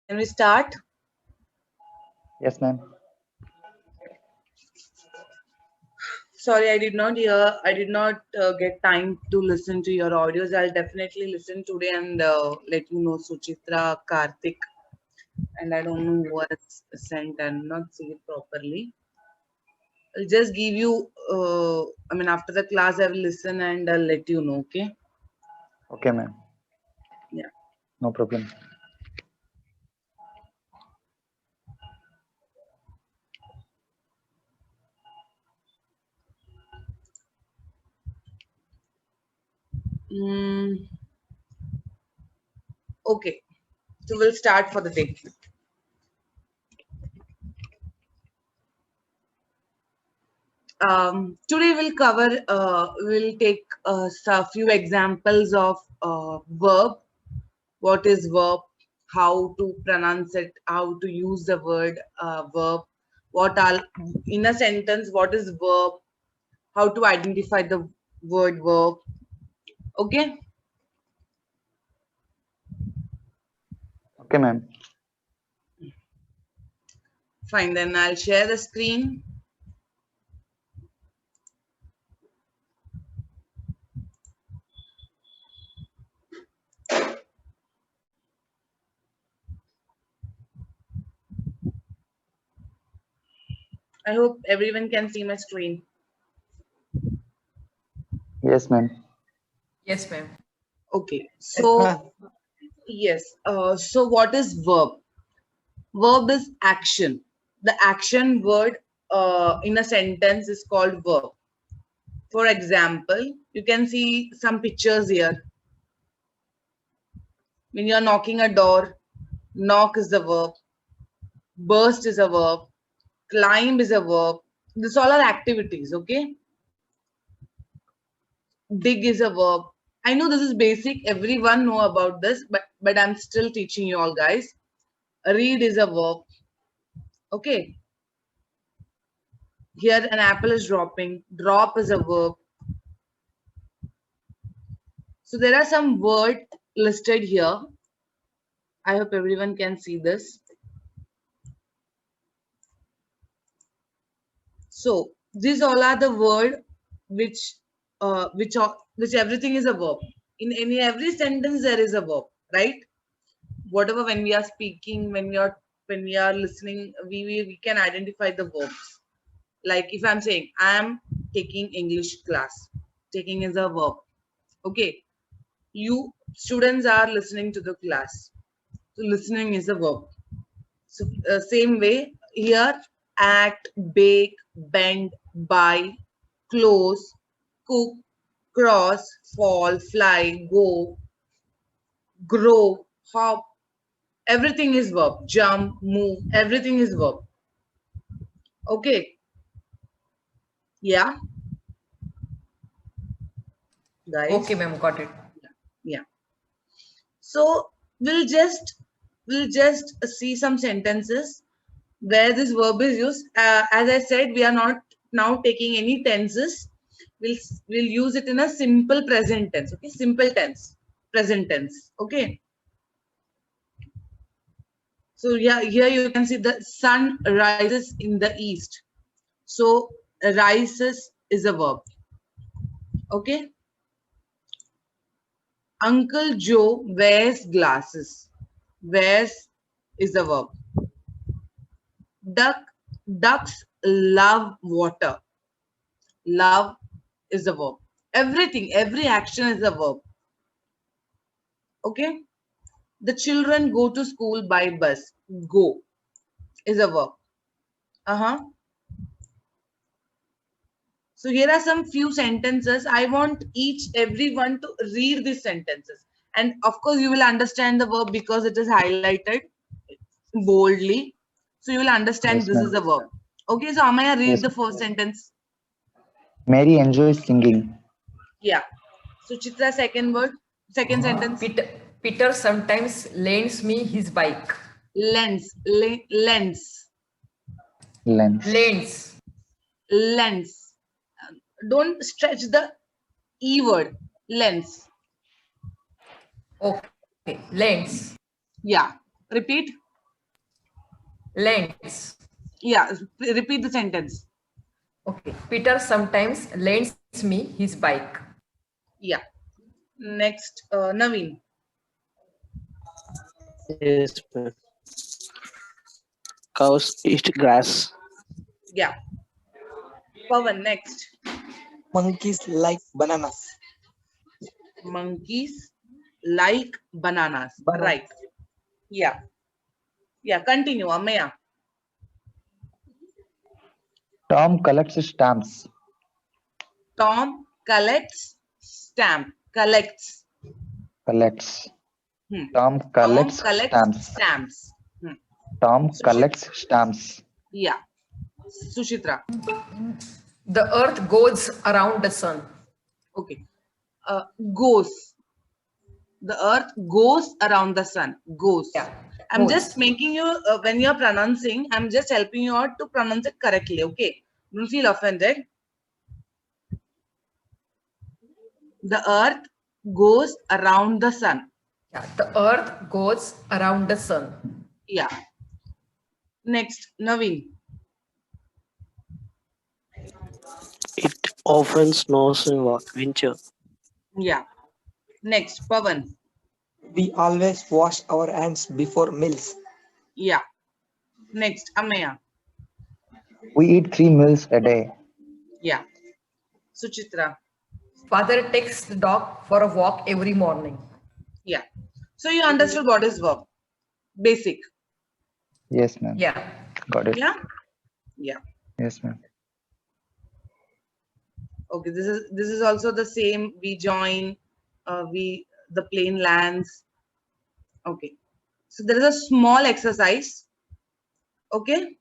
Can we start? Yes, ma'am. Sorry, I did not hear. I did not get time to listen to your audios. I'll definitely listen today and let you know Suchitra, Karthik, and I don't know who has sent and not see it properly. I'll just give you. I mean, after the class, I will listen and I'll let you know. Okay? Okay, ma'am. Yeah. No problem. Mm, okay. So we'll start for the day. Today we'll take a few examples of verb. What is verb? How to pronounce it? How to use the word verb? What are in a sentence? What is verb? How to identify the word verb? Okay, Okay, ma'am. fine. Then I'll share the screen. I hope everyone can see my screen. Yes, ma'am. Yes, ma'am. Okay, Yes, ma'am. so yes. So what is verb? Verb is action. The action word in a sentence is called verb. For example, you can see some pictures here. When you're knocking a door, knock is the verb, burst is a verb, climb is a verb. This all are activities, okay? Dig is a verb. I know this is basic, everyone know about this, but I'm still teaching you all guys. Read is a verb, okay? Here an apple is dropping, drop is a verb. So there are some words listed here. I hope everyone can see this. So these all are the word which everything is a verb. In every sentence there is a verb, right? Whatever when we are speaking, when we are listening, we can identify the verbs. Like if I'm saying I am taking English class, taking is a verb. Okay, you students are listening to the class. So listening is a verb. So same way here, act, bake, bend, buy, close, cook, cross, fall, fly, go, grow, hop. Everything is verb. Jump, move. Everything is verb. Okay. Yeah, guys. Okay, ma'am. Got it. Yeah. So we'll just see some sentences where this verb is used. As I said, we are not now taking any tenses. We'll use it in a simple present tense. Okay, simple tense, present tense. Okay. So yeah, here you can see the sun rises in the east. So rises is a verb. Okay. Uncle Joe wears glasses. Wears is a verb. Duck ducks love water. Love is a verb. Everything, every action is a verb. Okay. The children go to school by bus. Go is a verb. Uh-huh. So here are some few sentences. I want everyone to read these sentences. And of course, you will understand the verb because it is highlighted boldly. So you will understand Yes, this is ma'am. a verb. Okay, so Amaya, read Yes. the first sentence. Mary enjoys singing. Yeah. So Chitra, second word, second sentence. Peter sometimes lends me his bike. Lens. Lens. Lends. Lens. Don't stretch the E word. Lens. Okay. Lends. Yeah. Repeat. Lends. Yeah, repeat the sentence. Okay. Peter sometimes lends me his bike. Yeah. Next, Naveen. Yes, ma'am. Cows eat grass. Yeah. Pawan, next. Monkeys like bananas. Monkeys like bananas. Banana. Right. Yeah. Yeah, continue, Amaya. Tom collects stamps. Tom collects stamp. Collects. Collects. Hmm. Tom Tom collects collects stamps. stamps. Hmm. Tom Sushit. collects stamps. Yeah. Sushitra. The earth goes around the sun. Okay. Goes. The earth goes around the sun. Goes. Yeah. I'm Goes. just making you, when you're pronouncing, I'm just helping you out to pronounce it correctly. Okay. Don't feel offended. The earth goes around the sun. Yeah. The earth goes around the sun. Yeah. Next, Naveen. It often snows in winter. Yeah. Next, Pavan. We always wash our hands before meals. Yeah. Next, Amaya. We eat 3 meals a day. Yeah. Suchitra. Father takes the dog for a walk every morning. Yeah. So you understood what is verb? Basic. Yes, ma'am. Yeah. Got it. Yeah. Yeah. Yes, ma'am. Okay. This is also the same. We join. The plane lands. Okay. So there is a small exercise. Okay.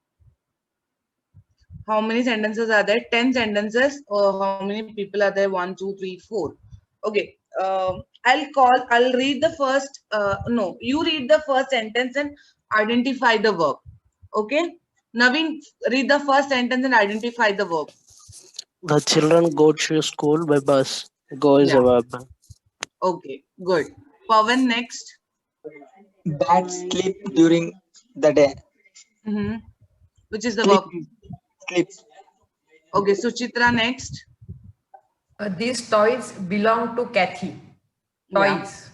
How many sentences are there? 10 sentences. Or how many people are there? 1, 2, 3, 4. Okay. I'll read the first. No, you read the first sentence and identify the verb. Okay. Naveen, read the first sentence and identify the verb. The children go to school by bus. Go is a Yeah. verb. Okay. Good. Pavan, next. Bats sleep during the day. Mm-hmm. Which is the Sleep. verb? Sleep. Okay. Suchitra, next. These toys belong to Kathy. Yeah. Toys.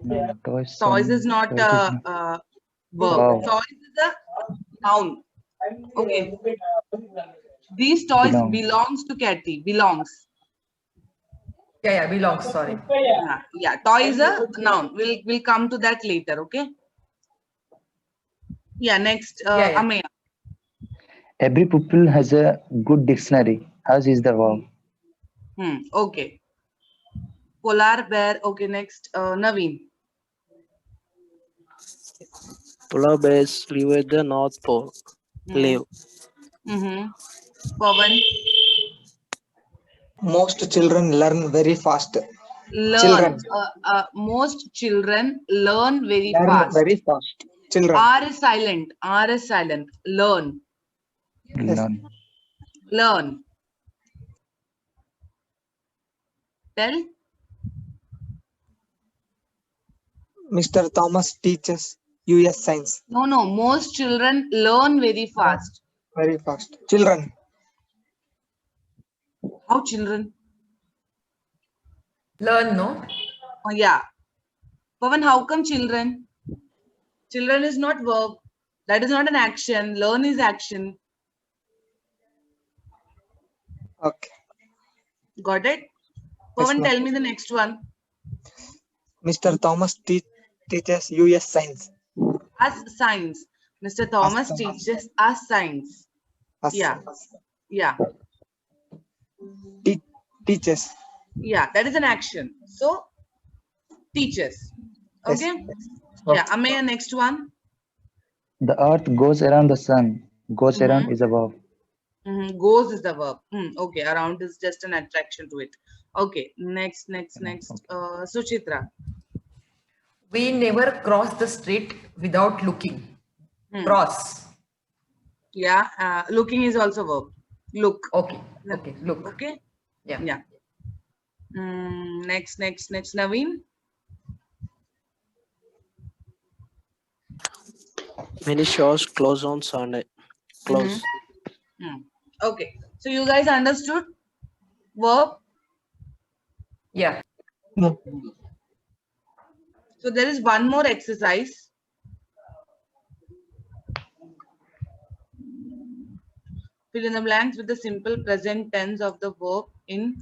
No, toys. Toys is not Toys is a not- verb. Wow. Toys is a noun. Okay. These toys Belong. belongs to Kathy. Belongs. Yeah, belongs. Sorry. Yeah. Toy is a noun. We'll come to that later. Okay. Yeah. Next, Yeah. Amaya. Every pupil has a good dictionary. Has is the verb. Okay. Polar bear. Okay. Next, Naveen. Polar bears live at the North Pole. Live. Pavan. Most children learn very fast. Learn. Children. Most children learn very Learn fast. very fast. Children. R is silent. R is silent. Learn. Yes. Learn. Learn. Tell. Mr. Thomas teaches US science. No. Most children learn very fast. Very fast. Children. How children? Learn, no? Oh, yeah. Pavan, how come children? Children is not verb. That is not an action. Learn is action. Okay. Got it? Yes, Pavan, ma'am. tell me the next one. Mr. Thomas teaches US science. As science. Mr. Thomas Thomas. teaches us science. As Yeah. Yeah. teaches. Yeah. That is an action. So, teaches. Yes. Okay? Okay. Yeah. Amaya, next one. The earth goes around the sun. Goes around is a verb. Goes is the verb. Okay. Around is just an attraction to it. Okay. Next. Suchitra. We never cross the street without looking. Cross. Yeah. Looking is also verb. Look. Okay. Look. Okay. Yeah. Yeah. Next, Naveen. Many shows close on Sunday. Close. Okay. So you guys understood verb? Yeah. Yeah. So there is one more exercise. Fill in the blanks with the simple present tense of the verb in.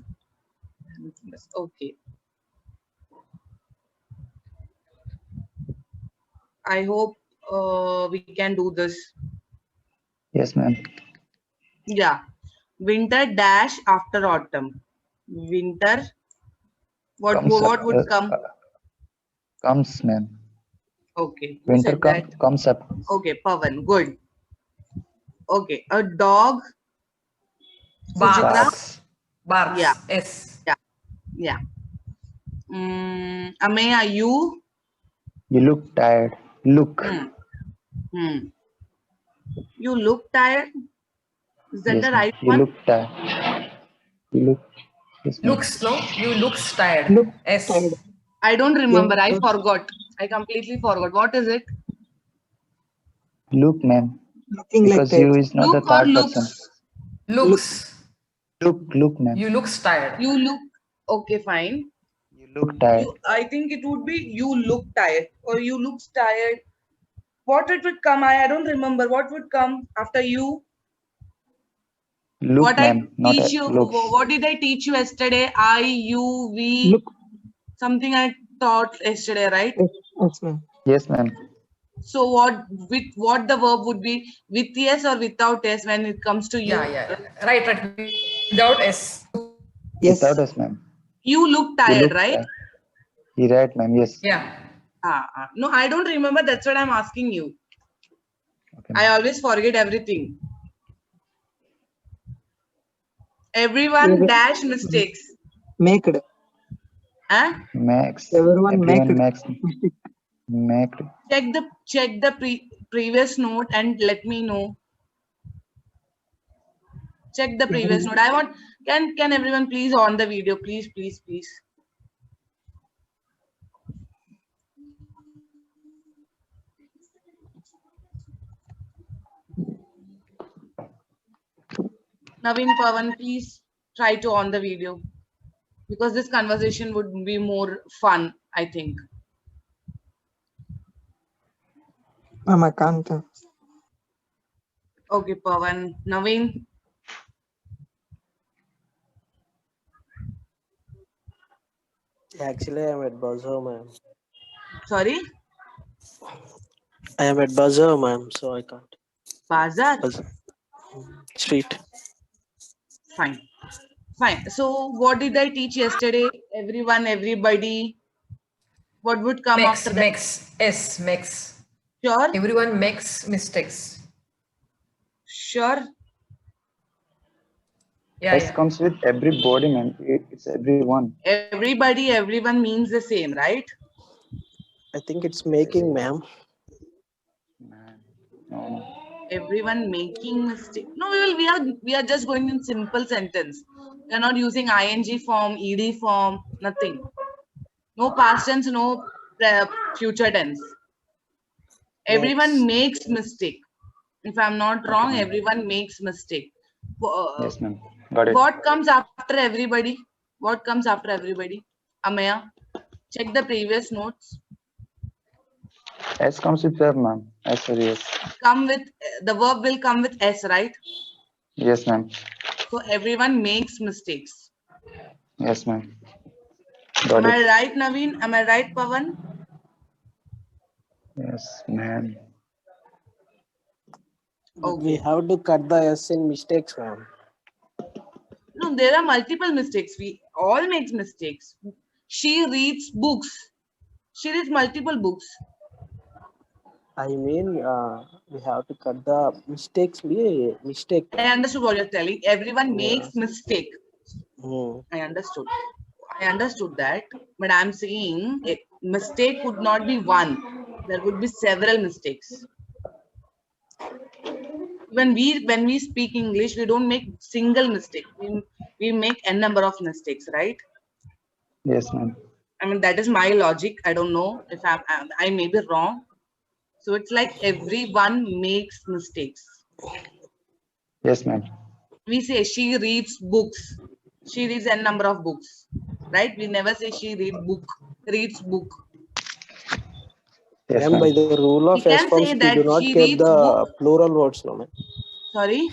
Okay. I hope we can do this. Yes, ma'am. Yeah. Winter dash after autumn. Winter. What would come? Comes, ma'am. Okay. Who Winter said that? comes up. Okay, Pavan. Good. Okay. A dog. Sujitra? Barks. Barks. Yeah. S. Yeah. Ameya, you? You look tired. Look. Hmm. You look tired? Is that Yes, the ma'am. right You one? look tired. You look. Yes, ma'am. Looks, no? You looks tired. Look S. tired. I don't remember. I Yes. forgot. I completely forgot. What is it? Look, ma'am. Looking like Because you that. is not the Look or third person. looks? Looks. Look, ma'am. You looks tired. You look. Okay, fine. You look tired. I think it would be you look tired or you looks tired. What it would come? I don't remember. What would come after you? Look, What I ma'am. Not teach you? looks. What did I teach you yesterday? I, you, we. Look. Something I taught yesterday, right? Yes, ma'am. Yes, ma'am. So what the verb would be with yes or without yes when it comes to you? Yeah. Right. Without S. Yes. Without us, ma'am. You look You tired, look right? tired. You're right, ma'am. Yes. Yeah. No, I don't remember. That's what I'm asking you. Okay, I ma'am. always forget everything. Everyone Every- dash mistakes. Make it. Huh? Max. Everyone make Everyone it. makes. Make. Check the previous note and let me know. Check the previous note. I want. Can everyone please on the video, please. Naveen, Pavan, please try to on the video because this conversation would be more fun, I think. Ma'am, I can't. Okay, Pavan. Naveen, Actually, I am at buzzer, ma'am. sorry, I am at buzzer, ma'am, so I can't. Bazar. Buzzer. Street. Fine. So, what did I teach yesterday? Everyone, everybody. What would come after that? Makes. S. Makes. Sure. Everyone makes mistakes. Sure. S comes with everybody, ma'am. It's everyone. Everybody, everyone means the same, right? I think it's making, ma'am. No. Everyone making mistake. No, we are just going in simple sentence. We are not using ing form, ed form, nothing. No past tense, no future tense. Everyone makes mistake. If I'm not wrong, everyone makes mistake. Yes, ma'am. Got it. What comes after everybody? What comes after everybody? Amaya, check the previous notes. S comes with verb, ma'am. S or yes. The verb will come with S, right? Yes, ma'am. So everyone makes mistakes. Yes, ma'am. Got Am it. I right, Naveen? Am I right, Pavan? Yes, ma'am. We have to cut the S in mistakes, ma'am. No, there are multiple mistakes. We all make mistakes. She reads books. She reads multiple books. I mean, we have to cut the mistakes. Be mistake. I understood what you're telling. Everyone makes mistake. I understood that. But I'm saying a mistake would not be one. There would be several mistakes. When we speak English, we don't make single mistake. We make n number of mistakes, right? Yes, ma'am. I mean, that is my logic. I don't know if I may be wrong. So it's like everyone makes mistakes. Yes, ma'am. We say she reads books. She reads n number of books, right? We never say she reads book. Yes, Ma'am, by ma'am. the rule We of S can say forms, we do that not she keep reads book. the plural words, no, ma'am. Sorry.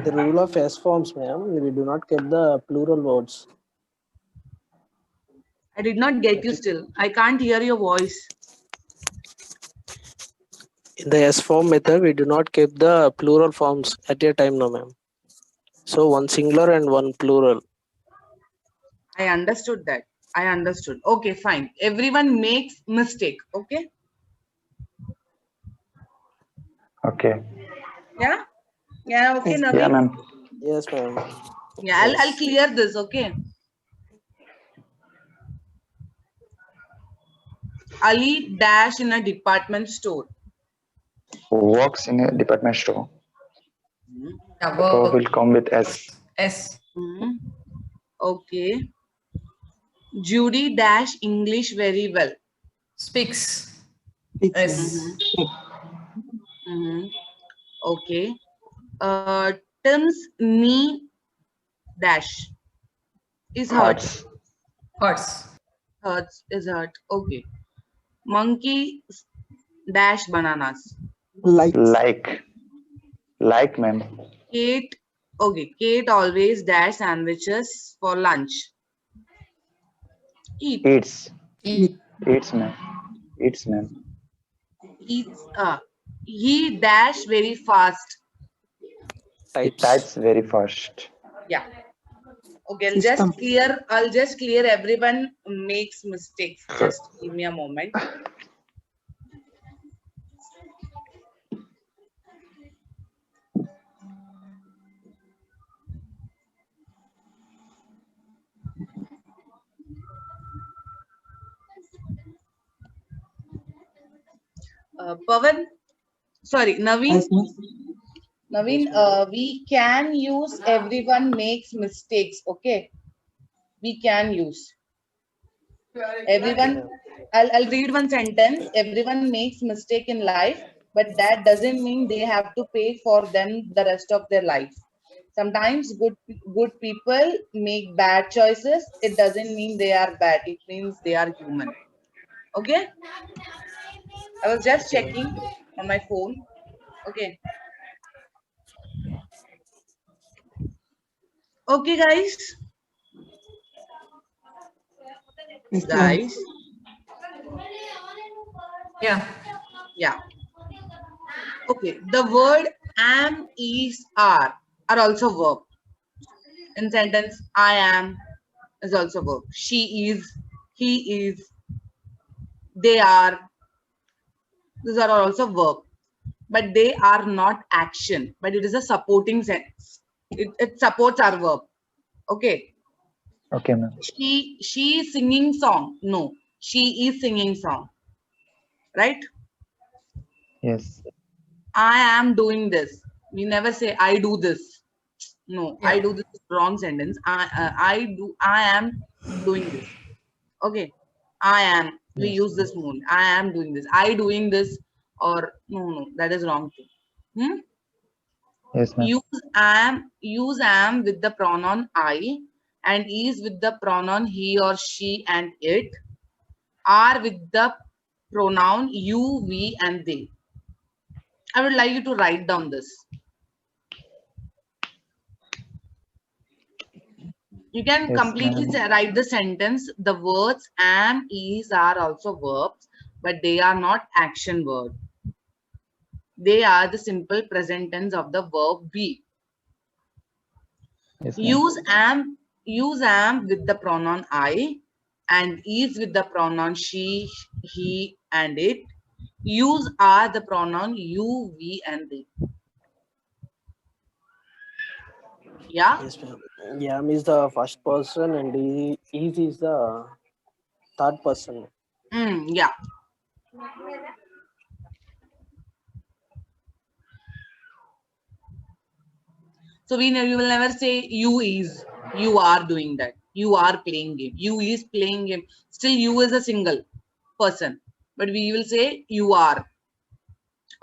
The rule of S forms, ma'am, we do not keep the plural words. I did not get you still. I can't hear your voice. In the S form method, we do not keep the plural forms at a time, no, ma'am. So one singular and one plural. I understood that. I understood. Okay, fine. Everyone makes mistake. Okay. Okay. Yeah. Yeah. Okay, Yes. Yeah, Naveen. ma'am. Yes, ma'am. Yeah. I'll Yes. clear this. Okay. Ali dash in a department store. Works in a department store. Yeah, The verb will work. come with S. S. Mhm. Okay. Judy dash English very well. Speaks. Speaks, S. ma'am. Speak. Mhm. Okay. Tim's knee dash is hurt. Hearts. Hurts. Hurts is hurt. Okay. Monkey dash bananas. Likes. Like, ma'am. Kate. Okay. Kate always dash sandwiches for lunch. Eat. Eats. E. Eats, ma'am. Eats, ma'am. Eats. He dash very fast. He Types. types very fast. Yeah. Okay. System. I'll just clear. Everyone makes mistakes. Just give me a moment. Pavan. Sorry, Naveen. Yes, ma'am. Naveen, we can use everyone makes mistakes. Okay, we can use everyone. I'll read one sentence. Everyone makes mistake in life, but that doesn't mean they have to pay for them the rest of their life. Sometimes good people make bad choices. It doesn't mean they are bad. It means they are human. Okay, I was just Okay, ma'am. checking on my phone. Okay, okay, guys, Yes, ma'am. guys. Yeah. Yeah. Okay, the word am, is, are also verb. In sentence, I am is also verb. She is, he is, they are. These are also verb, but they are not action. But it is a supporting sense. It supports our verb. Okay. Okay, ma'am. She is singing song. No, she is singing song. Right? Yes. I am doing this. We never say I do this. No, I Yeah. do this wrong sentence. I am doing this. Okay, I am. We Yes. use this moon. I am doing this. I doing this, or no, that is wrong too. Yes, ma'am. Use am with the pronoun I, and is with the pronoun he or she and it. Are with the pronoun you, we, and they. I would like you to write down this. You can Yes, completely ma'am. write the sentence. The words am, is, are also verbs, but they are not action word. They are the simple present tense of the verb be. Yes, ma'am. Use am with the pronoun I, and is with the pronoun she, he, and it. Use are the pronoun you, we, and they. Yeah. Yes, ma'am. Yam is the first person and is the third person. Yeah. So we will never say you is. You are doing that. You are playing game. You is playing game. Still, you is a single person. but we will say you are.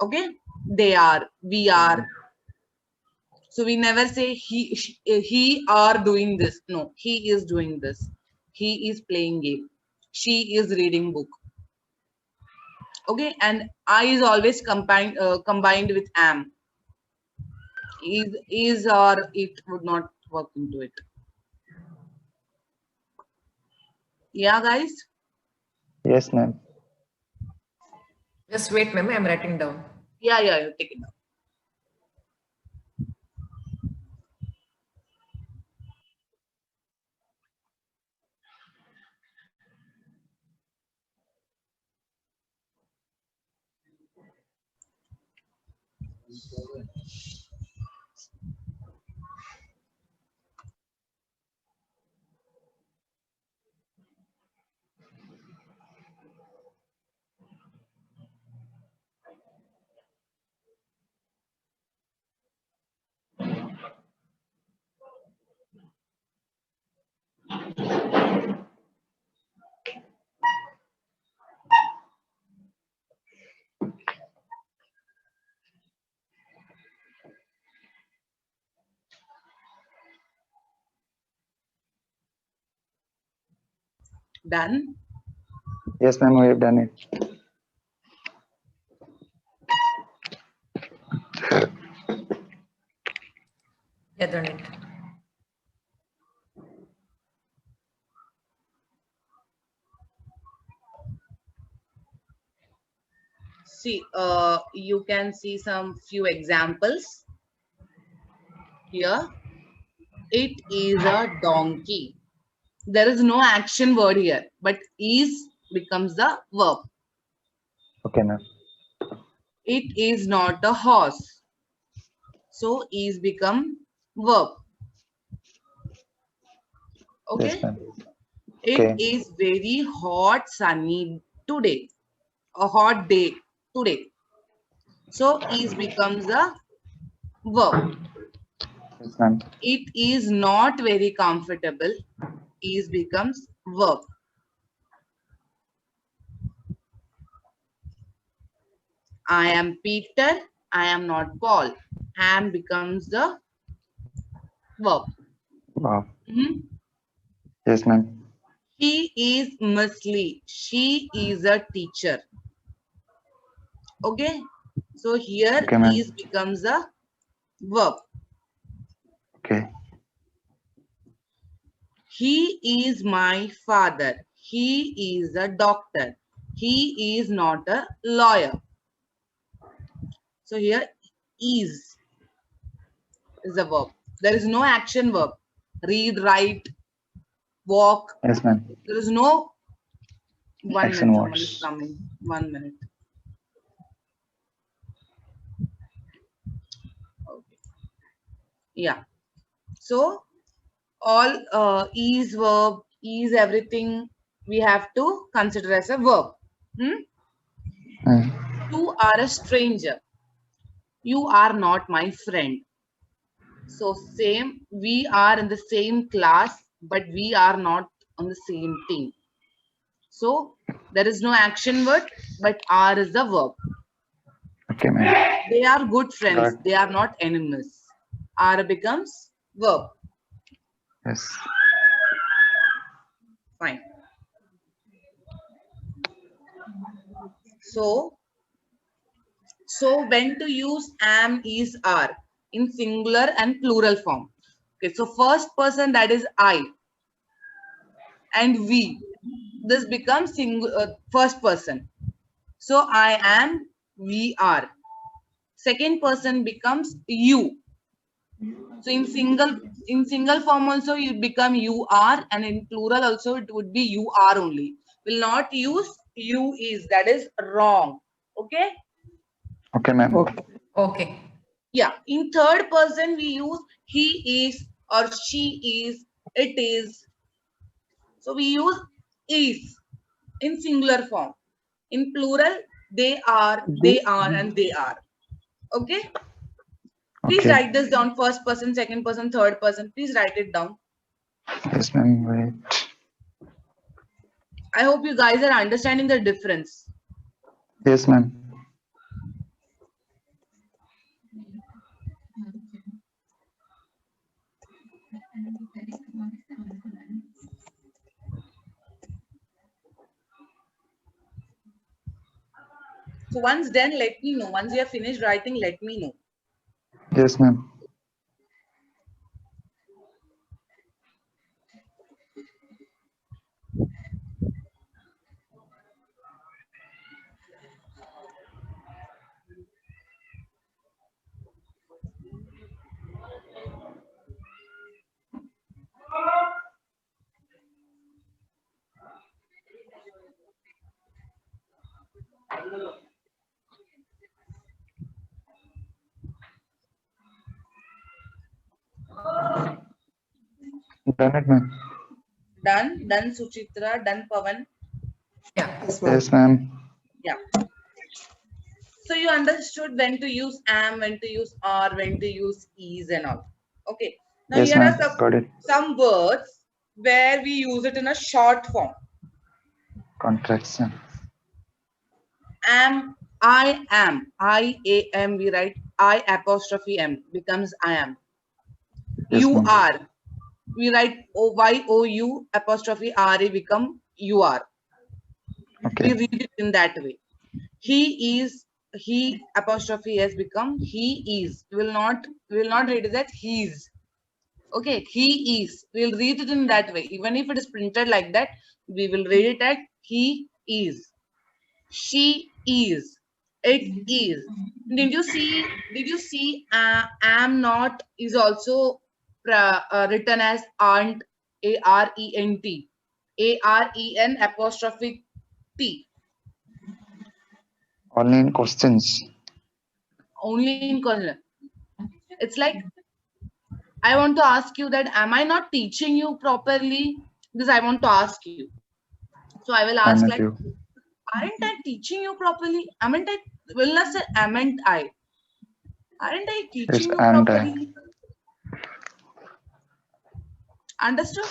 Okay, they are, we are. So we never say he are doing this. No, he is doing this. He is playing game. She is reading book. Okay, and I is always combined with am. Is or it would not work into it. Yeah, guys. Yes, ma'am. Just wait, ma'am. I'm writing down. Yeah, you take it down. Done. Yes, ma'am, we have done it. Yeah, done it. See, you can see some few examples here. It is a donkey. There is no action word here, but is becomes the verb. Okay, ma'am. It is not a horse. So is become verb. Okay. Yes, ma'am. It Okay. is very hot, sunny today. A hot day today. So is becomes a verb. Yes, ma'am. It is not very comfortable. Is becomes verb. I am Peter. I am not Paul. Am becomes the verb. Wow. Mhm. Yes, ma'am. He is Miss Lee. She is a teacher. Okay. So here Okay, ma'am. is becomes a verb. Okay. He is my father. He is a doctor. He is not a lawyer. So here is a verb. There is no action verb. Read, write, walk. Yes, ma'am. There is no 1 Action minute. Someone is words. coming. 1 minute. Okay. Yeah. So all is verb, is everything we have to consider as a verb. Hmm. You are a stranger. You are not my friend. So same, we are in the same class, but we are not on the same team. So there is no action word, but are is the verb. Okay, ma'am. They are good friends. Got- They are not enemies. Are becomes verb. Yes. Fine. So when to use am, is, are in singular and plural form. Okay, so first person, that is I and we. This becomes first person. So I am, we are. Second person becomes you. So in single form also you become you are, and in plural also it would be you are only. Will not use you is. That is wrong. Okay. Okay, ma'am. Okay. Okay. Yeah, in third person we use he is or she is, it is. So we use is in singular form. In plural, they are, and they are. Okay. Please Okay. write this down. First person, second person, third person. Please write it down. Yes, ma'am. Wait. I hope you guys are understanding the difference. Yes, ma'am. So once done, let me know. Once you have finished writing, let me know. Yes, ma'am. Done it, ma'am. Done. Done, Suchitra. Done, Pavan. Yeah. Yes, ma'am. Yes, ma'am. Yeah. So you understood when to use am, when to use are, when to use is and all. Okay. Now Yes, here are ma'am. Got it. some words where we use it in a short form. Contraction. Am, I am, I-A-M, we write I apostrophe M becomes I am. Yes, You ma'am. are, we write O-Y-O-U apostrophe R-E become you are. We Okay. read it in that way. He is, he apostrophe has become he is. We will not read it that he is. Okay, he is. We'll read it in that way. Even if it is printed like that, we will read it as he is. She is. It is. Did you see? Am not is also written as aren't. A-R-E-N-T. A-R-E-N apostrophe T. Only in questions. Only in question. It's like I want to ask you that am I not teaching you properly? This I want to ask you. So I will I'm ask with like, you. aren't I teaching you properly? Aren't I? Will not say amn't I? Aren't I Yes, teaching you and properly? Understood?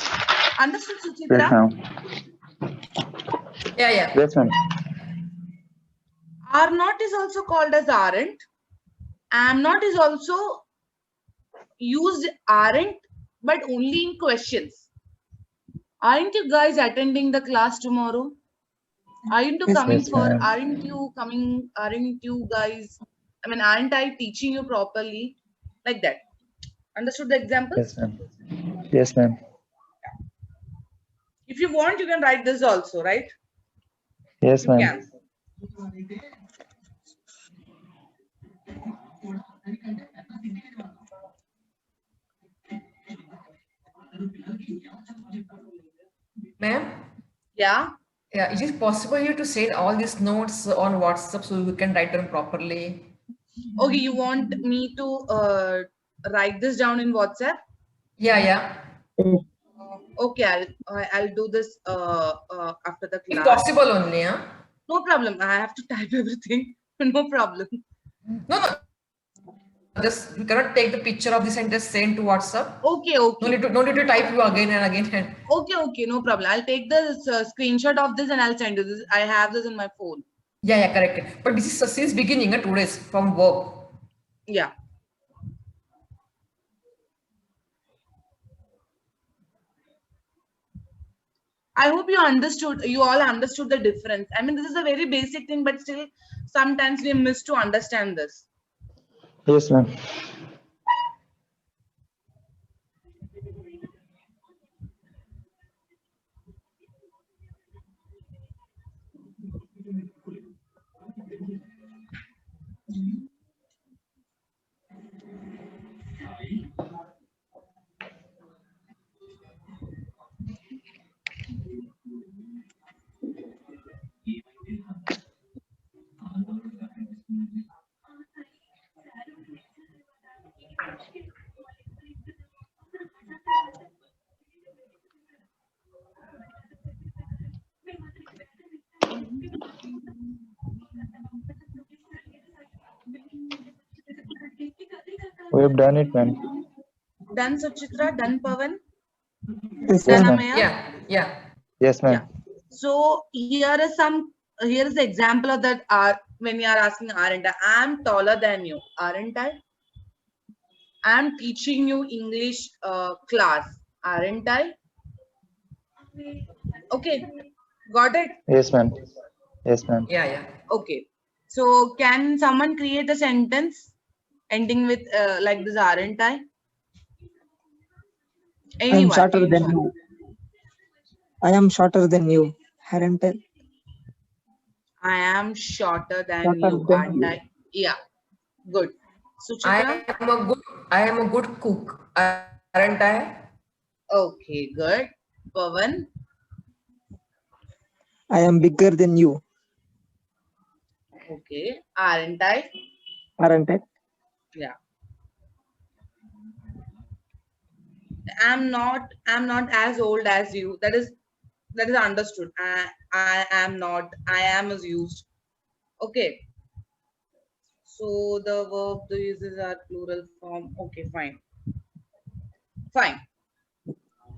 Understood, yes, Suchitra? ma'am. Yeah, yeah. Yes, ma'am. Are not is also called as aren't. Am not is also used aren't, but only in questions. Aren't you guys attending the class tomorrow? Aren't you Yes, coming Yes, for? ma'am. Aren't you coming? Aren't you guys? I mean, aren't I teaching you properly? Like that. Understood the examples? Yes, ma'am. Yes, ma'am. If you want, you can write this also, right? Yes, You ma'am. can. Ma'am? Yeah. Yeah, is it possible you to send all these notes on WhatsApp so we can write them properly? Okay, you want me to write this down in WhatsApp? Yeah, yeah. Okay, I'll do this after the If class. possible only, huh? No problem. I have to type everything. No problem. No, no. Just you cannot take the picture of this and just send to WhatsApp. Okay, okay. No need to type you again and again. And Okay, okay, no problem. I'll take the screenshot of this and I'll send you this. I have this in my phone. yeah, correct. But this is since beginning, 2 days from work. Yeah. I hope you all understood the difference. I mean, this is a very basic thing, but still sometimes we miss to understand this. Yes, ma'am. We have done it, ma'am. Done, Suchitra? Done, Pavan? Yes, Done, Yes, ma'am. ma'am. Amaya? Yeah. Yes, ma'am. Yeah. So here is some here is the example of that. When you are asking, aren't I? I'm taller than you, aren't I? I'm teaching you English class, aren't I? Okay, got it? Yes, ma'am. Yes, ma'am. Yeah. Okay. So can someone create a sentence ending with like this, aren't I? I am Anyone, shorter than anyone. you. I am shorter than you. Aren't I? I am shorter than Shorter you, than aren't you. I? Yeah, good. I Suchitra? I am a good cook, aren't I? Okay, good. Pavan? I am bigger than you. Okay, aren't I? Aren't I? Yeah. I'm not as old as you. That is understood. I am not. I am is used. Okay. So the verb the uses are plural form. Okay, fine. Fine.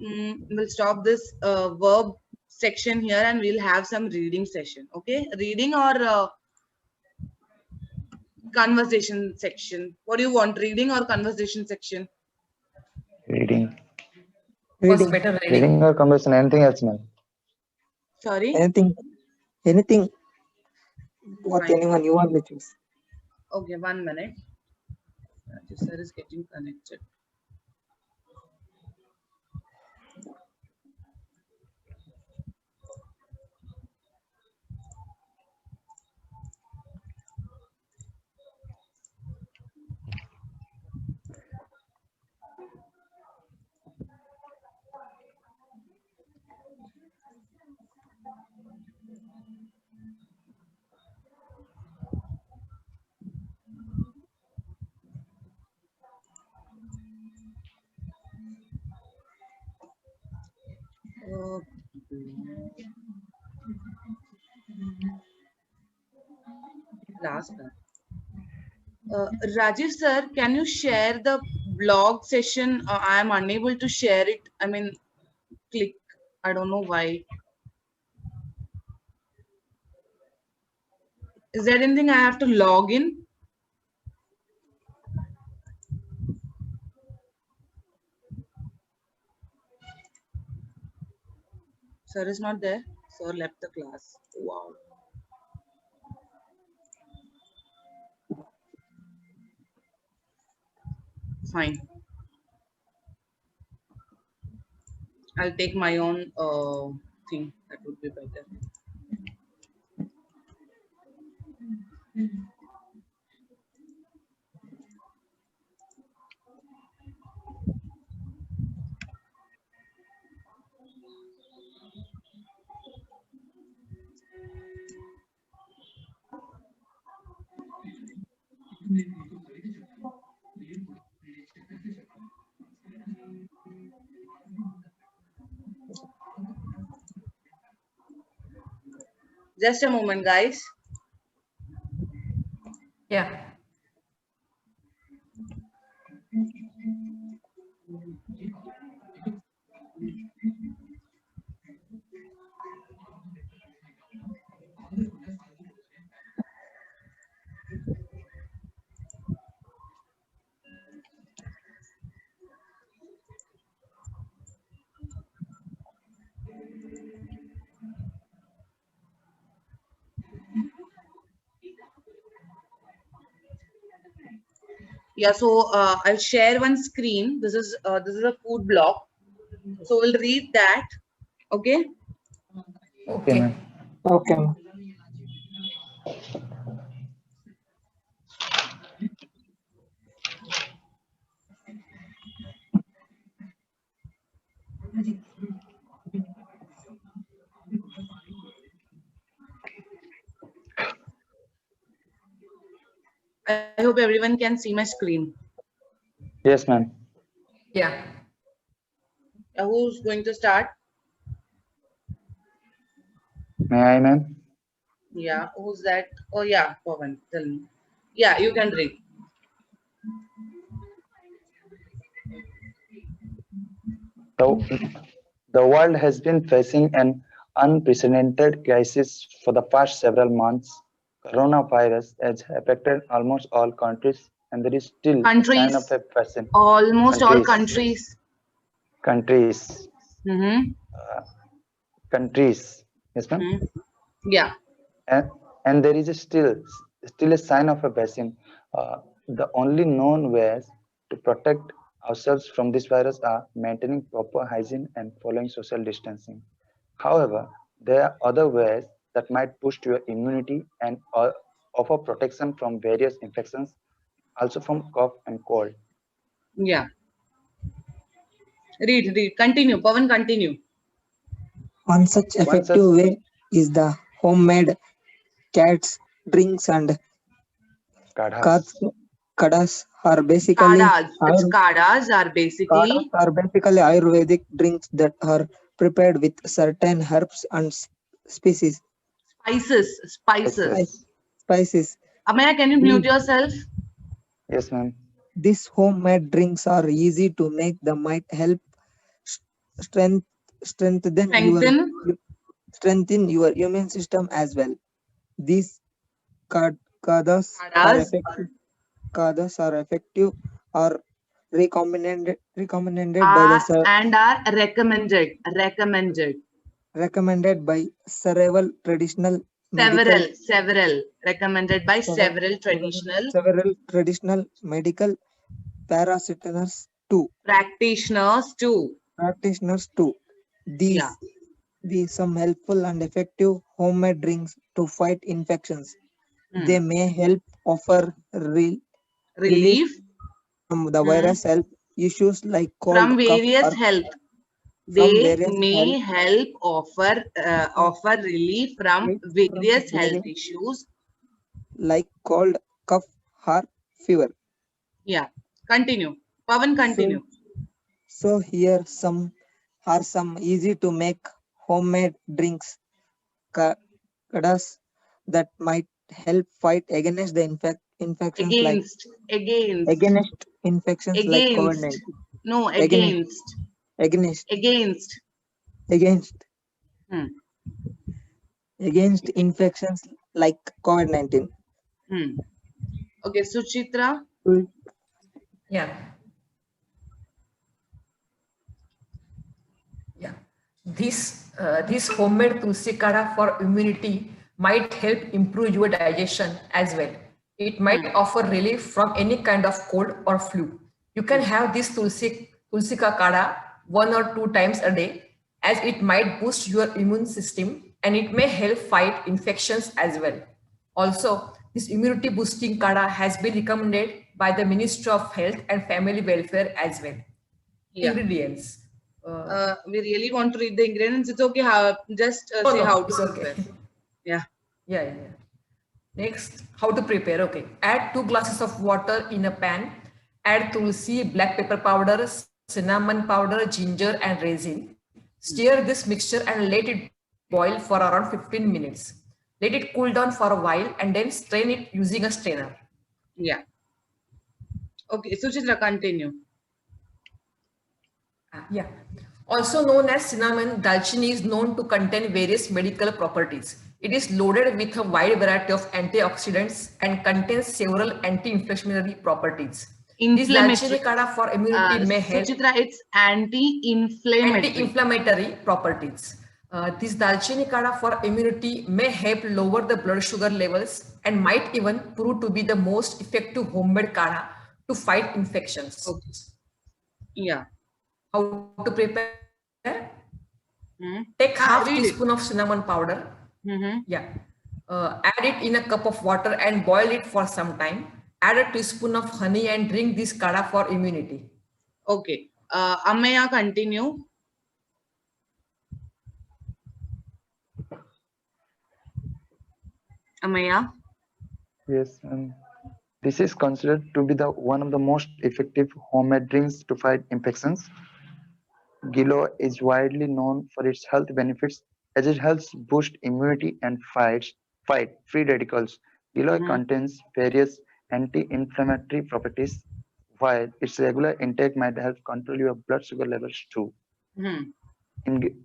We'll stop this verb section here and we'll have some reading session. Okay, reading or conversation section. What do you want? Reading or conversation section? Reading. What's Reading. better, reading? Reading or conversation, anything else, ma'am. Sorry. Anything. What Fine. anyone you want to choose. Okay, 1 minute. This sir is getting connected. Last one. Rajiv sir, can you share the blog session? I am unable to share it. I mean, click. I don't know why. Is there anything I have to log in? Sir is not there. Sir left the class. Wow. Fine. I'll take my own thing. That would be better. Just a moment, guys. Yeah. Yeah, so I'll share one screen. This is a food blog. So we'll read that. Okay. Okay, ma'am. Okay. ma'am. I hope everyone can see my screen. Yes, ma'am. Yeah. Who's going to start? May I, ma'am? Yeah, who's that? Oh yeah, Pavan, tell me. Yeah, you can read. The world has been facing an unprecedented crisis for the past several months. Coronavirus has affected almost all countries, and there is still a sign of Countries, a person. almost all Countries, countries. countries, Mm-hmm. countries. Yes, ma'am. Mm-hmm. Yeah. And, and there is still a sign of a vaccine. The only known ways to protect ourselves from this virus are maintaining proper hygiene and following social distancing. However, there are other ways that might boost your immunity and offer protection from various infections, also from cough and cold. Yeah. Read. Continue. Pavan, continue. One such One such effective way is the homemade cats, drinks, and kadhas. kads. Kadas are basically Kadas. It's Ayur- kadas are kadas basically are basically Ayurvedic drinks that are prepared with certain herbs and species. spices. Spices. Spice, Spices. spices. Amaya, can you mute These, yourself? Yes, ma'am. these homemade drinks are easy to make. They might help s- strength, strengthen your Strengthen. strengthen your immune system as well. These kadas are Kadas effective. Kadas are effective or recommended by the are and are recommended. Recommended. recommended by several traditional medical Several. Recommended by several, several traditional several traditional medical practitioners too. practitioners too. Practitioners too. Yeah. These some helpful and effective homemade drinks to fight infections. Hmm. They may help offer relief Relief from the hmm, virus health issues like cold, from cough, various or health. from They various may health help offer relief from from various health various issues. like cold, cough, or fever. Yeah. Continue. Pavan, So, continue. so here some are some easy to make homemade drinks, kadas that might help fight against the infections like Against. against infections like Against. COVID-19. No, Against against. against Against. against Hmm. against infections like COVID-19. Hmm. Okay, Suchitra. Yeah. Yeah. This homemade tulsi kara for immunity might help improve your digestion as well. It might offer relief from any kind of cold or flu. You can have this tulsi ka kara 1 or 2 times a day, as it might boost your immune system and it may help fight infections as well. Also, this immunity boosting kara has been recommended by the Ministry of Health and Family Welfare as well. Yeah. Ingredients. We really want to read the ingredients. It's okay. Just Oh say no, how to it's okay. prepare. Yeah. Yeah. Next, how to prepare. Okay, add 2 glasses of water in a pan. Add tulsi, black pepper powder, cinnamon powder, ginger, and resin. Stir this mixture and let it boil for around 15 minutes. Let it cool down for a while and then strain it using a strainer. Yeah. Okay, Suchitra, continue. Yeah. Also known as cinnamon, dalchini is known to contain various medical properties. It is loaded with a wide variety of antioxidants and contains several anti-inflammatory properties. This Inflammatory. dalchini kada for immunity may help Suchitra, it's anti-inflammatory. anti-inflammatory properties. This dalchini kada for immunity may help lower the blood sugar levels and might even prove to be the most effective homemade kada to fight infections. Okay. Yeah. How to prepare? Take Ah, half read it. teaspoon of cinnamon powder. Yeah. Add it in a cup of water and boil it for some time. Add a teaspoon of honey and drink this kada for immunity. Okay. Amaya, continue. Amaya. Yes, this is considered to be the one of the most effective homemade drinks to fight infections. Giloy is widely known for its health benefits as it helps boost immunity and fight free radicals. Giloy contains various anti-inflammatory properties, while its regular intake might help control your blood sugar levels too. Hmm.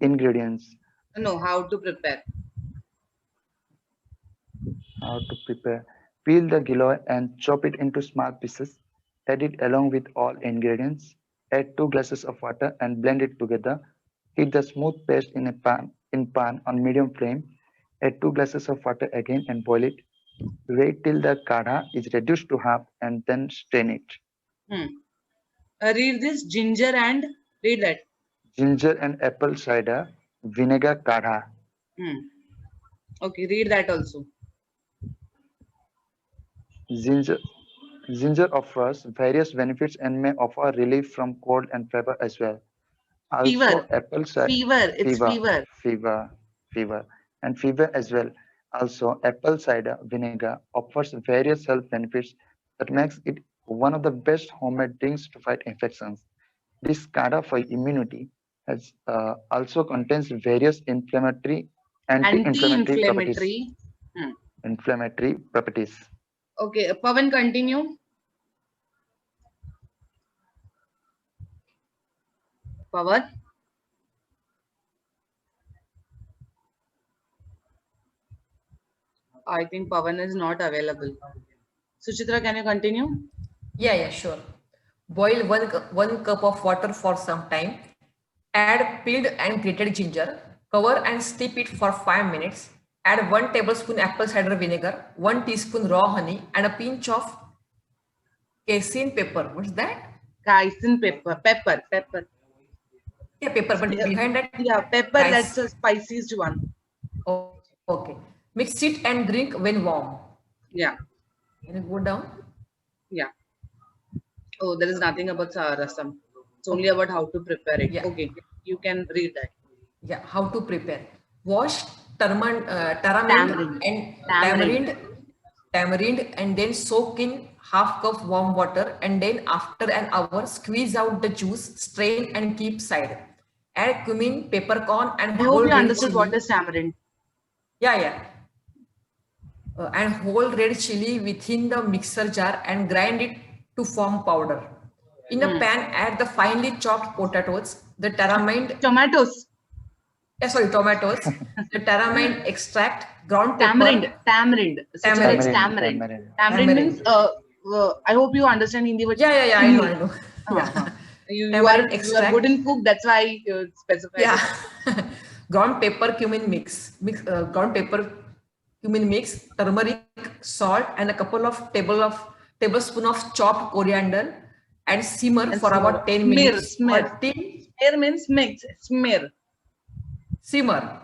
Ingredients: No, how to prepare. How to prepare. Peel the giloy and chop it into small pieces. Add it along with all ingredients. Add 2 glasses of water and blend it together. Heat the smooth paste in a pan on medium flame. Add 2 glasses of water again and boil it. Wait till the kadha is reduced to half and then strain it. Hmm. Read this ginger and read that. Ginger and apple cider vinegar kadha. Hmm. Okay, read that also. Ginger Ginger offers various benefits and may offer relief from cold and fever as well. Also, Fever. apple cider Fever. It's fever, fever. fever, fever, and fever as well. Also, apple cider vinegar offers various health benefits that makes it one of the best homemade drinks to fight infections. This kadha for immunity has also contains various anti-inflammatory properties. Anti-inflammatory. Hmm. Inflammatory properties. Okay, Pawan, continue. Pawan. I think Pawan is not available. Suchitra, can you continue? Yeah, sure. Boil 1 cup of water for some time. Add peeled and grated ginger. Cover and steep it for 5 minutes. Add 1 tablespoon apple cider vinegar, 1 teaspoon raw honey, and a pinch of casein pepper. What's that? Casein pepper. Pepper. Yeah, pepper, but behind that, Yeah, pepper, Cais- that's the spiciest one. Oh, okay. Mix it and drink when warm. Yeah, Can you go down? yeah. Oh, there is nothing about rasam. It's only about how to prepare it. Yeah. Okay, you can read that. Yeah, how to prepare. Wash tamarind Tamarind. and Tamarind. tamarind and then soak in half cup warm water, and then after an hour squeeze out the juice, strain and keep side. Add cumin, peppercorn and I whole hope you red understood chili. what is tamarind. Yeah. And whole red chili within the mixer jar and grind it to form powder. In a pan, add the finely chopped potatoes, the tamarind, Tomatoes. tomatoes, the tamarind extract, ground pepper. Tamarind. Suchitra, it's tamarind. Tamarind means, I hope you understand Hindi. But Yeah, I know. Uh-huh. You Tamarind are extract. good in cook, that's why you specified. Yeah. Ground pepper, cumin mix, ground pepper, cumin mix, turmeric, salt, and a couple of tablespoon of chopped coriander, and simmer for about 10 minutes. Smear. Or till Smear means mix. Smear. simmer.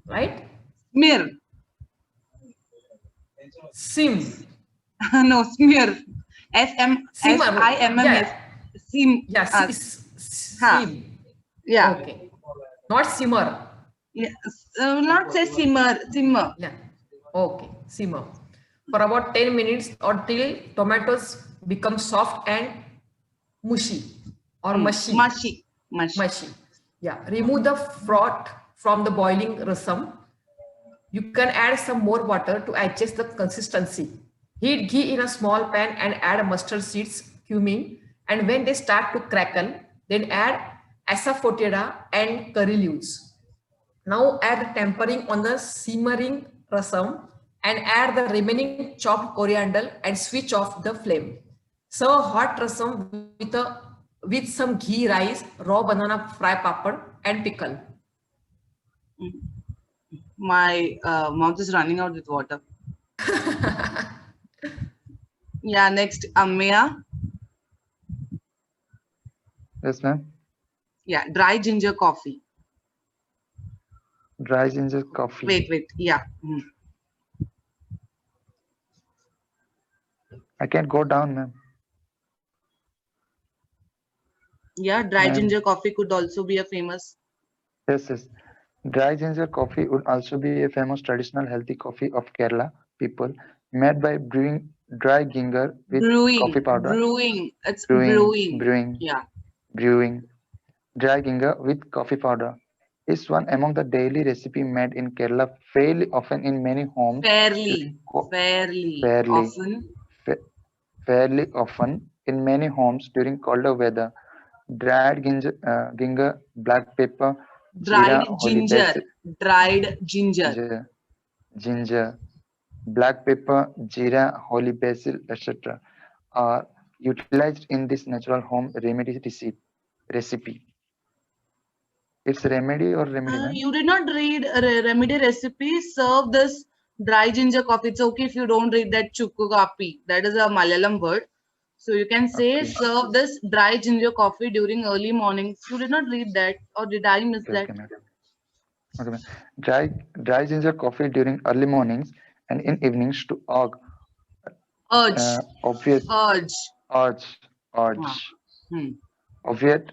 Right? Smear. Sim. No, smear. S-M-S-I-M-M-S. Sim. Yeah, sim. Yeah. Okay. Not simmer. Yeah. Not say simmer. Yeah. Okay. Simmer. For about 10 minutes or till tomatoes become soft and mushy or mushy. Mushy. Yeah. Remove the froth from the boiling rasam. You can add some more water to adjust the consistency. Heat ghee in a small pan and add mustard seeds, cumin, and when they start to crackle, then add asafoetida and curry leaves. Now add the tempering on the simmering rasam and add the remaining chopped coriander and switch off the flame. Serve hot rasam with some ghee rice, raw banana fry papad and pickle. My mouth is running out with water. Yeah, next, Ameya. Yes, ma'am. Yeah, dry ginger coffee. Dry ginger coffee. Wait. Yeah. I can go down, ma'am. Yeah, dry ginger coffee could also be a famous. Yes. Dry ginger coffee would also be a famous traditional healthy coffee of Kerala people, made by brewing dry ginger with coffee powder. Brewing. It's brewing. Yeah. Brewing dry ginger with coffee powder is one among the daily recipe made in Kerala fairly often in many homes. Fairly often in many homes during colder weather. Dried ginger, black pepper, Dried holy ginger. basil, Dried ginger. ginger, black pepper, jeera, holy basil, etc. are utilized in this natural home remedy recipe. It's remedy or remedy, ma'am? You did not read remedy recipe. Serve this dry ginger coffee. It's okay if you don't read that chukku kapi. That is a Malayalam word. So you can say Okay. serve this dry ginger coffee during early mornings. You did not read that, or did I miss that? Okay, ma'am. Okay, ma'am. Dry ginger coffee during early mornings and in evenings to obviate Urge. urge Ah. Hmm. obviate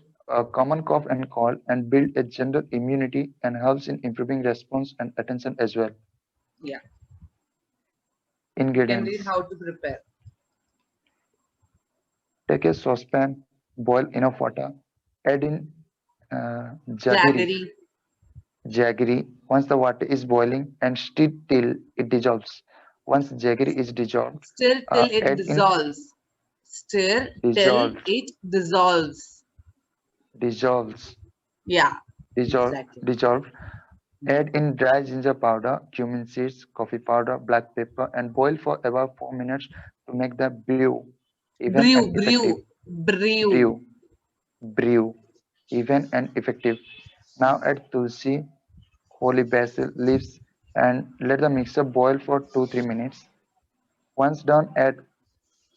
common cough and cold and build a general immunity and helps in improving response and attention as well. Yeah. You can read Ingredients: how to prepare. take a saucepan, boil enough water, add in jaggery. Jaggery. Once the water is boiling and stir till it dissolves. Once jaggery is dissolved, Stir till it add in dissolves. Stir till dissolved, it dissolves. dissolves, Yeah, dissolved, exactly. dissolved. Add in dry ginger powder, cumin seeds, coffee powder, black pepper, and boil for about 4 minutes to make the brew even and effective. Brew. Brew, even and effective. Now add tulsi, holy basil leaves, and let the mixture boil for 2-3 minutes. Once done, add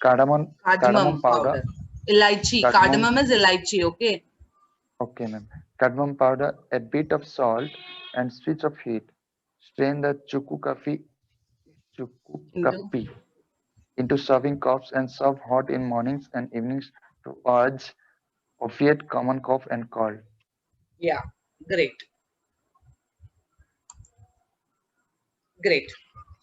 cardamom Cardamom powder, powder. Elaichi. cardamom, Cardamom is elaichi, okay? okay, ma'am. Cardamom powder, a bit of salt, and switch of heat. Strain the chukku Into kapi into serving cups and serve hot in mornings and evenings to urge obviate common cough and cold. yeah, great. Great.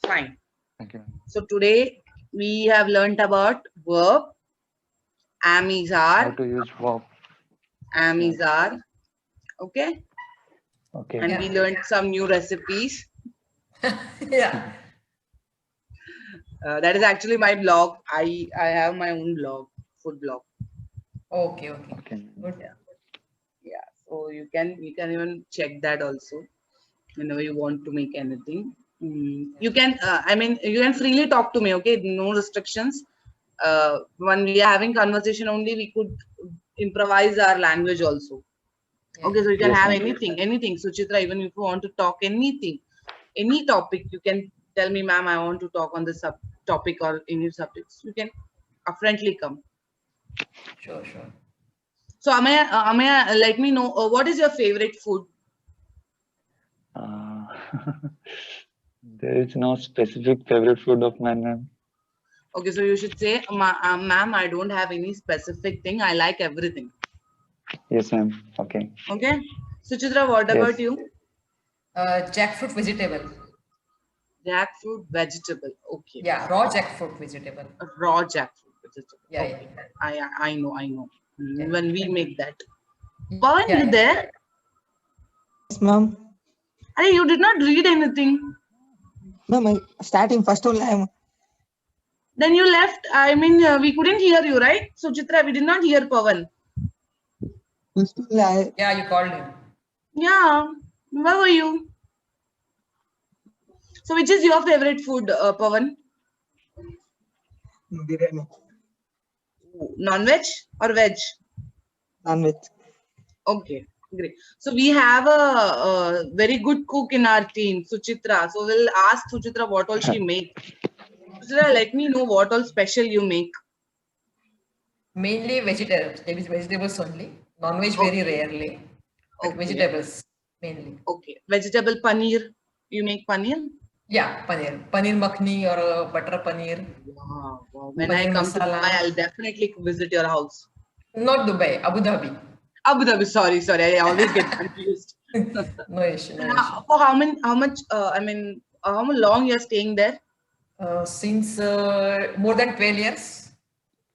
Fine. Thank you, ma'am. So today we have learnt about verb, am is How are, to use verb. am is are, okay? Okay. And we learned some new recipes. Yeah. That is actually my blog. I have my own blog, food blog. Okay. Okay. Okay. Good. Yeah, so you can even check that also whenever you want to make anything. You can you can freely talk to me, okay? No restrictions. When we are having conversation only, we could improvise our language also. Yeah. Okay, so you can Yes, have ma'am. anything, Suchitra. Even if you want to talk anything, any topic, you can tell me, ma'am, I want to talk on this topic or any subjects. You can friendly come. Sure. Sure. So, Amaya, let me know what is your favorite food? Uh, there is no specific favorite food of mine, ma'am. Okay, so you should say, ma'am, I don't have any specific thing. I like everything. Yes, ma'am. Okay. Okay. Suchitra, what Yes. about you? Jackfruit vegetable. Jackfruit vegetable. Okay. Yeah, raw jackfruit vegetable. Raw jackfruit vegetable. Yeah, Okay. yeah. I know. Yeah. When we make that. Pawan, Yeah, you yeah. there? Yes, ma'am. Hey, you did not read anything. Ma'am, starting first only I am. Then you left. We couldn't hear you, right? Suchitra, we did not hear Pawan. First only I. Yeah, you called him. Yeah. Where were you? So, which is your favorite food, Pawan? Biryani. Non-veg or veg? Non-veg. Okay, great. So we have a very good cook in our team, Suchitra. So we'll ask Suchitra what all she makes. Suchitra, let me know what all special you make. Mainly vegetables. There is vegetables only. Non-veg very rarely. But Okay. vegetables mainly. Okay. Vegetable paneer. You make paneer? Yeah, paneer. Paneer makhni or butter paneer. Wow. When I Paneer come to masala. Dubai, I'll definitely visit your house. Not Dubai, Abu Dhabi. Abu Dhabi. Sorry. I always get confused. No issue. For how much? How long you're staying there? Since more than 12 years.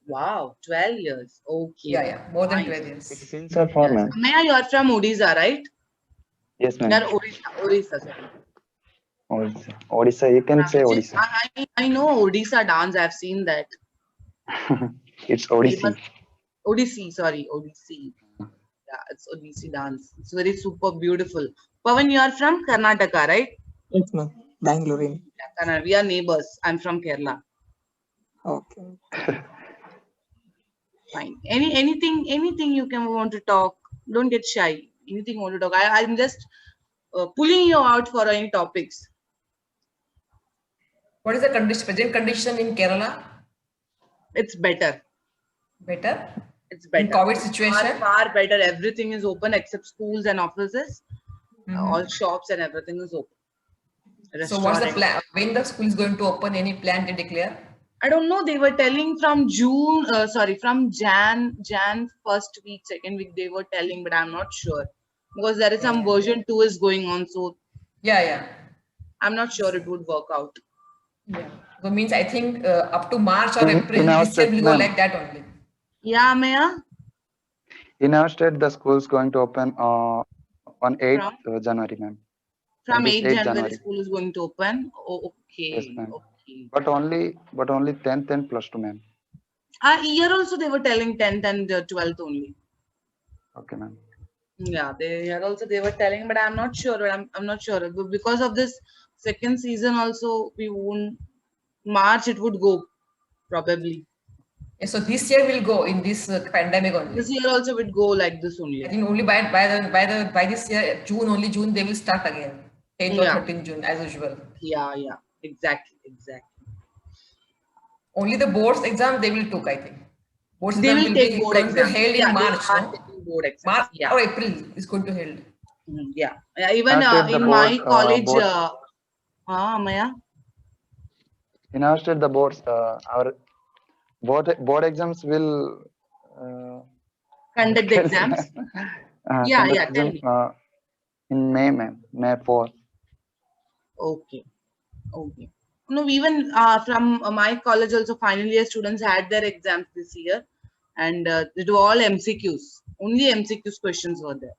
Wow, 12 years. Okay. Yeah, more than Nice. 12 years. Since are for ma'am. Maya, you are from Odisha, right? Yes, ma'am. You're Odisha, sorry. Odisha. You can say Which is, Odisha. I know Odisha dance. I've seen that. It's Odissi. Famous Odissi, sorry, Odissi. Yeah, it's Odissi dance. It's very super beautiful. Pavan, you are from Karnataka, right? Yes, ma'am. Bangalore. Yeah, Karnataka. We are neighbors. I'm from Kerala. Okay. Fine. Anything you can want to talk. Don't get shy. Anything you want to talk. I'm just pulling you out for any topics. What is the present condition in Kerala? It's better. Better? It's better. In COVID Far, situation? far better. Everything is open except schools and offices. Mhm. All shops and everything is open. So what's the Restaurant. plan? When the school is going to open? Any plan to declare? I don't know. They were telling from June. From Jan first week, second week. They were telling, but I'm not sure because there is some Yeah. version 2 is going on. So Yeah. I'm not sure it would work out. Yeah. So means I think up to March or In April our this year state, will go ma'am. like that only. Yeah, Maya. In our state, the school is going to open on 8th From January, ma'am. from That is 8 8th January, January. school is going to open. Oh, Yes, okay, ma'am. okay. But only 10th and plus 2, ma'am. Here also they were telling 10th and 12th only. Okay, ma'am. Yeah, here also they were telling, but I'm not sure. But I'm not sure because of this second season also we won't. March it would go probably. Yeah, so this year will go in this pandemic only. This year also would go like this only. I think only by this year June they will start again. 10th or Yeah. 13th June as usual. Yeah, exactly. Only the boards exam they will took, I think. Boards They exam will will take be board going to exams. held Yeah, in they March, are no? taking board exams. March Yeah. or April is going to held. Yeah. Even Our state, the in my board, college, boards, Maya. in our state, the boards, our board exams will Conduct the exams. Yeah, conduct tell them me. in May, ma'am. May 4th. Okay. No, even from my college also final year students had their exams this year, and it were all MCQs. Only MCQs questions were there.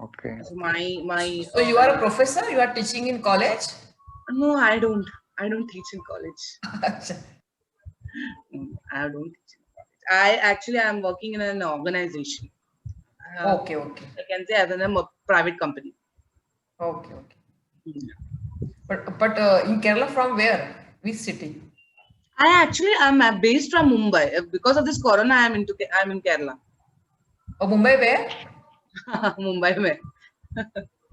Okay. So my. So you are a professor? You are teaching in college? No, I don't. I don't teach in college. No, I don't teach in college. I am working in an organization. Okay. I can say as in a private company. Okay. Yeah. But in Kerala from where? Which city? I'm based from Mumbai. Because of this corona, I'm in Kerala. Oh, Mumbai where? Mumbai mein.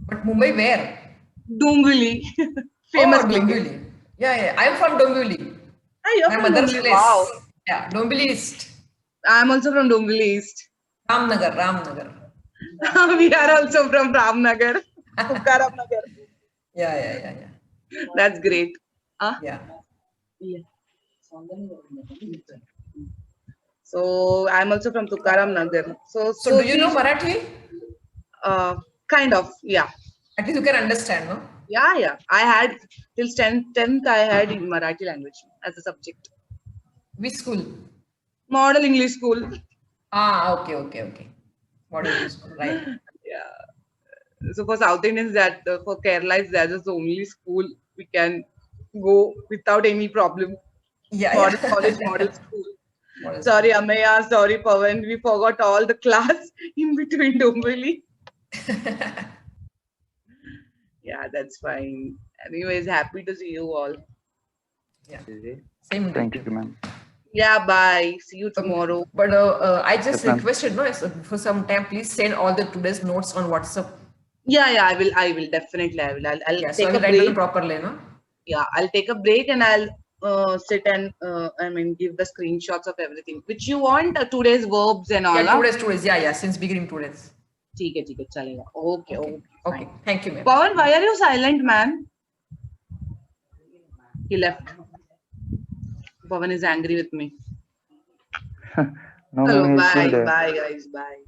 But Mumbai where? Dombivli. Famous Oh, place. Dombivli. Yeah. I'm from Dombivli. You're My from mother's Dombivli. place. Wow. Yeah, Dombivli East. I'm also from Dombivli East. Ramnagar. We are also from Ramnagar. Tukaram Nagar. Yeah. That's great. Yeah. Yeah. So I'm also from Tukaram Nagar. So do you know Marathi? Kind of, yeah. At least you can understand, no? Yeah. I had till 10th I had Marathi language as a subject. Which school? Model English school. Okay. Model English school, right? Yeah. So for South Indians, for Kerala, that is the only school we can go without any problem. Yeah. Model college, model school. Model Sorry, Amaya. Sorry, Pavan. We forgot all the class in between Dombivli. Yeah, that's fine. Anyways, happy to see you all. Yeah. Same. Thank you, ma'am. Yeah, bye. See you tomorrow. But I just Yes, ma'am. requested, no, for some time, please send all the today's notes on WhatsApp. Yeah, I will definitely. I will. I'll Yeah, so take I a will write down break. properly, no? Yeah, I'll take a break and I'll sit and give the screenshots of everything which you want. Today's verbs and all. Yeah, ना? today's. Yeah. Since beginning today's. ठीक है चलेगा. Okay. Okay. Thank you, ma'am. Pawan, why are you silent, man? He left. Pawan is angry with me. No, Hello, ma'am, he's still there. bye guys, bye.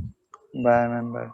Bye, ma'am. Bye.